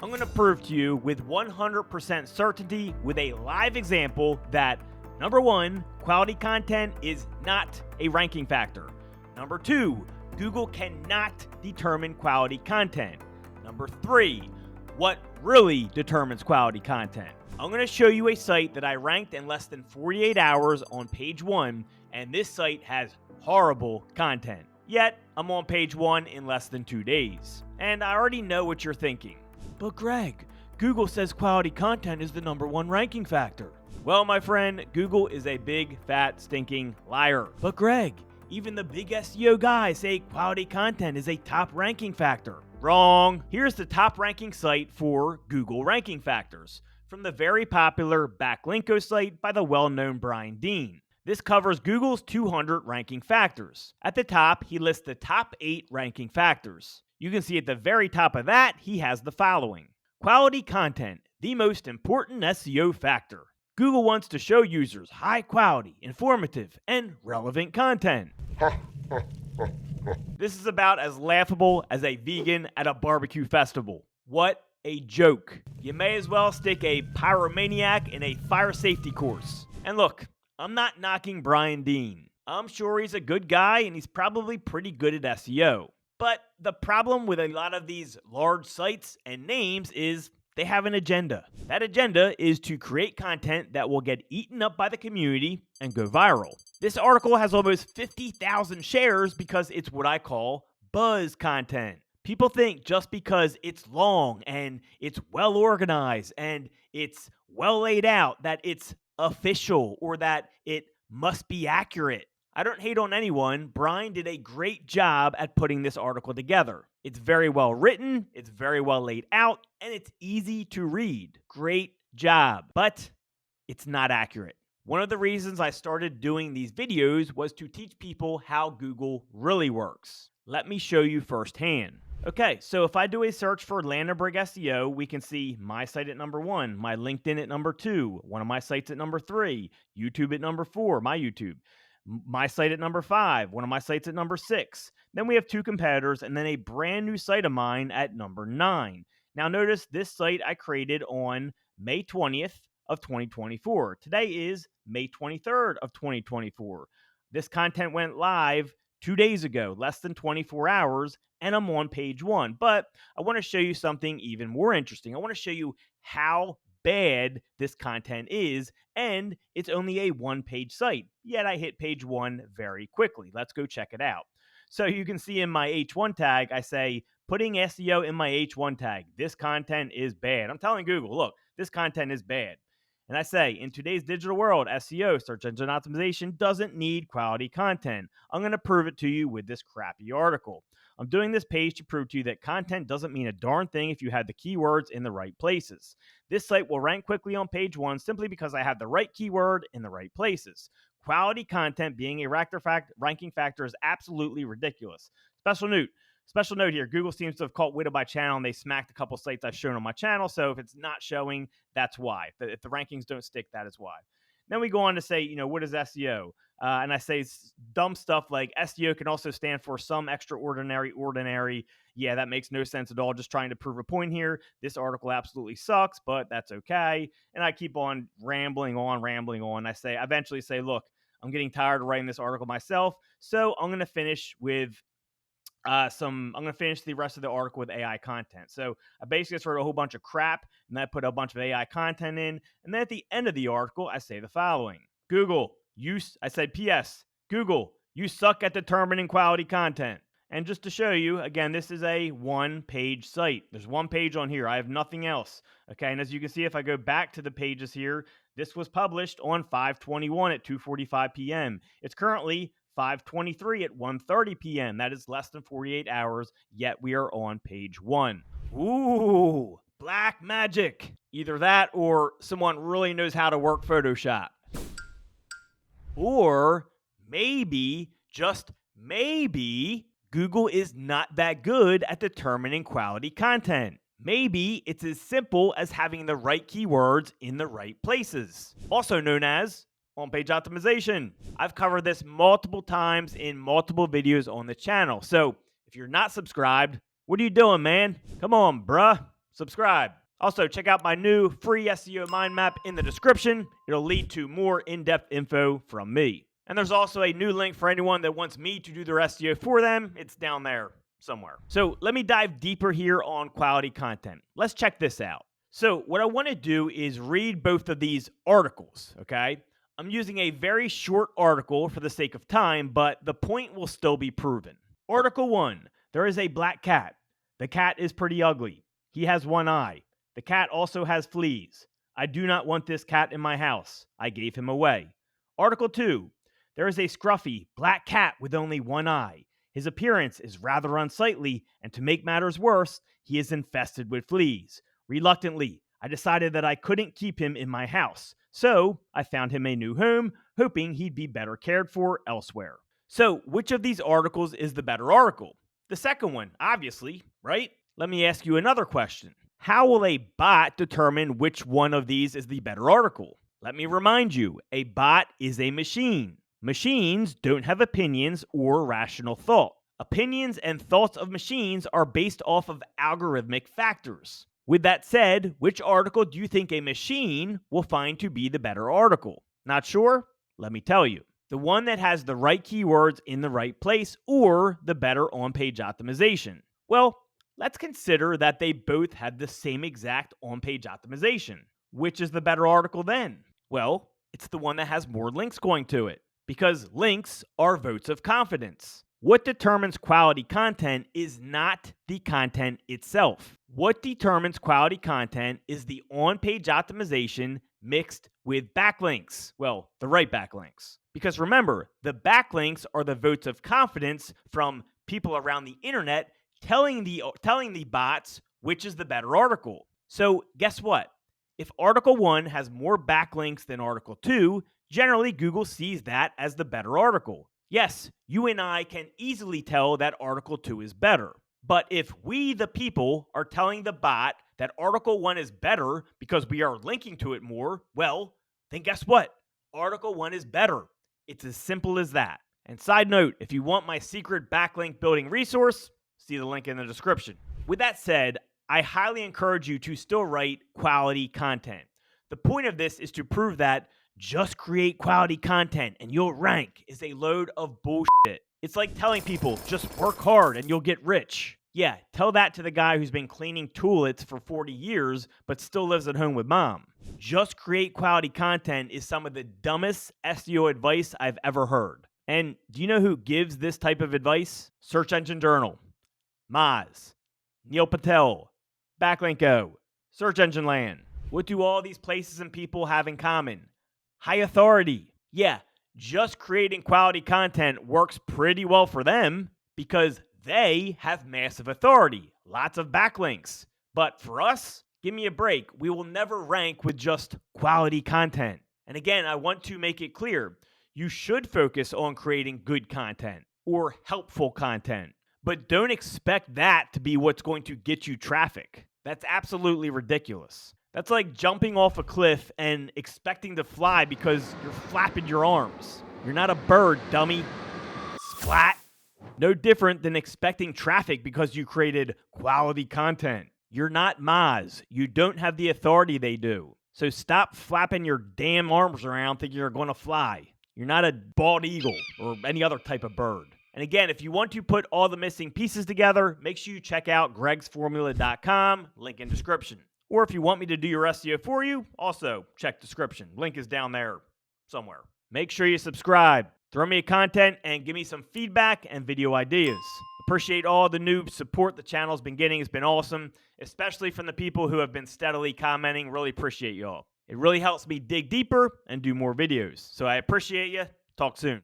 I'm going to prove to you with 100% certainty with a live example that number one, quality content is not a ranking factor. Number two, Google cannot determine quality content. Number three, what really determines quality content? I'm going to show you a site that I ranked in less than 48 hours on page one, and this site has horrible content. Yet, I'm on page one in less than 2 days. And I already know what you're thinking. But Greg, Google says quality content is the number one ranking factor. Well, my friend, Google is a big, fat, stinking liar. But Greg, even the big SEO guys say quality content is a top ranking factor. Wrong. Here's the top ranking site for Google ranking factors from the very popular Backlinko site by the well-known Brian Dean. This covers Google's 200 ranking factors. At the top, he lists the top 8 ranking factors. You can see at the very top of that, he has the following. Quality content, the most important SEO factor. Google wants to show users high quality, informative, and relevant content. This is about as laughable as a vegan at a barbecue festival. What a joke. You may as well stick a pyromaniac in a fire safety course. And look, I'm not knocking Brian Dean. I'm sure he's a good guy and he's probably pretty good at SEO. But the problem with a lot of these large sites and names is they have an agenda. That agenda is to create content that will get eaten up by the community and go viral. This article has almost 50,000 shares because it's what I call buzz content. People think just because it's long and it's well organized and it's well laid out that it's official or that it must be accurate. I don't hate on anyone. Brian did a great job at putting this article together. It's very well written, it's very well laid out, and it's easy to read. Great job. But it's not accurate. One of the reasons I started doing these videos was to teach people how Google really works. Let me show you firsthand. Okay, so if I do a search for Landonberg SEO, we can see my site at number 1, my LinkedIn at number 2, one of my sites at number 3, YouTube at number 4, my YouTube. My site at number 5, one of my sites at number 6. Then we have 2 competitors and then a brand new site of mine at number 9. Now notice this site I created on May 20th of 2024. Today is May 23rd of 2024. This content went live 2 days ago, less than 24 hours, and I'm on page 1. But I want to show you something even more interesting. I want to show you how bad this content is, and it's only a one-page site, yet I hit page 1 very quickly. Let's go check it out. So you can see in my H1 tag, I say, putting SEO in my H1 tag. This content is bad. I'm telling Google, look, this content is bad. And I say, in today's digital world, SEO, search engine optimization, doesn't need quality content. I'm going to prove it to you with this crappy article. I'm doing this page to prove to you that content doesn't mean a darn thing if you have the keywords in the right places. This site will rank quickly on page 1 simply because I have the right keyword in the right places. Quality content being a ranking factor is absolutely ridiculous. Special note here, Google seems to have caught wind of my channel and they smacked a couple sites I've shown on my channel. So if it's not showing, that's why. If the rankings don't stick, that is why. Then we go on to say, what is SEO? And I say dumb stuff like SEO can also stand for some extraordinary, ordinary. Yeah, that makes no sense at all. Just trying to prove a point here. This article absolutely sucks, but that's okay. And I keep on rambling on. I eventually say, look, I'm getting tired of writing this article myself. So I'm going to finish with I'm going to finish the rest of the article with AI content. So I basically just wrote a whole bunch of crap and then I put a bunch of AI content in. And then at the end of the article, I say the following. I said, P.S. Google, you suck at determining quality content. And just to show you, again, this is a one-page site. There's one page on here. I have nothing else. Okay, and as you can see, if I go back to the pages here, this was published on 5/21 at 2:45 p.m. It's currently 5:23 at 1:30 p.m. That is less than 48 hours, yet we are on page 1. Ooh, black magic. Either that or someone really knows how to work Photoshop. Or maybe, just maybe, Google is not that good at determining quality content. Maybe it's as simple as having the right keywords in the right places, also known as on-page optimization. I've covered this multiple times in multiple videos on the channel. So if you're not subscribed, what are you doing, man? Come on, bruh. subscribe. Also, check out my new free SEO mind map in the description. It'll lead to more in-depth info from me. And there's also a new link for anyone that wants me to do their SEO for them. It's down there somewhere. So let me dive deeper here on quality content. Let's check this out. So what I want to do is read both of these articles, okay? I'm using a very short article for the sake of time, but the point will still be proven. Article 1, there is a black cat. The cat is pretty ugly. He has one eye. The cat also has fleas. I do not want this cat in my house. I gave him away. Article 2, there is a scruffy black cat with only one eye. His appearance is rather unsightly, and to make matters worse, he is infested with fleas. Reluctantly, I decided that I couldn't keep him in my house, so I found him a new home, hoping he'd be better cared for elsewhere. So, which of these articles is the better article? The second one, obviously, right? Let me ask you another question. How will a bot determine which one of these is the better article? Let me remind you, a bot is a machine. Machines don't have opinions or rational thought. Opinions and thoughts of machines are based off of algorithmic factors. With that said, which article do you think a machine will find to be the better article? Not sure? Let me tell you. The one that has the right keywords in the right place or the better on-page optimization. Well, let's consider that they both have the same exact on-page optimization. Which is the better article then? Well, it's the one that has more links going to it, because links are votes of confidence. What determines quality content is not the content itself. What determines quality content is the on-page optimization mixed with backlinks. Well, the right backlinks. Because remember, the backlinks are the votes of confidence from people around the internet telling the bots which is the better article. So guess what? If Article 1 has more backlinks than Article 2, generally Google sees that as the better article. Yes, you and I can easily tell that Article 2 is better. But if we, the people, are telling the bot that Article 1 is better because we are linking to it more, well, then guess what? Article 1 is better. It's as simple as that. And side note, if you want my secret backlink building resource, see the link in the description. With that said, I highly encourage you to still write quality content. The point of this is to prove that just create quality content and you'll rank is a load of bullshit. It's like telling people, just work hard and you'll get rich. Yeah, tell that to the guy who's been cleaning toilets for 40 years but still lives at home with mom. Just create quality content is some of the dumbest SEO advice I've ever heard. And do you know who gives this type of advice? Search Engine Journal, Moz, Neil Patel, Backlinko, Search Engine Land. What do all these places and people have in common? High authority. Yeah, just creating quality content works pretty well for them because they have massive authority, lots of backlinks. But for us, give me a break. We will never rank with just quality content. And again, I want to make it clear, you should focus on creating good content or helpful content, but don't expect that to be what's going to get you traffic. That's absolutely ridiculous. That's like jumping off a cliff and expecting to fly because you're flapping your arms. You're not a bird, dummy. Splat. No different than expecting traffic because you created quality content. You're not Moz. You don't have the authority they do. So stop flapping your damn arms around thinking you're going to fly. You're not a bald eagle or any other type of bird. And again, if you want to put all the missing pieces together, make sure you check out gregsformula.com, link in description. Or if you want me to do your SEO for you, also check description. Link is down there somewhere. Make sure you subscribe, throw me a content, and give me some feedback and video ideas. Appreciate all the new support the channel's been getting. It's been awesome, especially from the people who have been steadily commenting. Really appreciate y'all. It really helps me dig deeper and do more videos. So I appreciate you. Talk soon.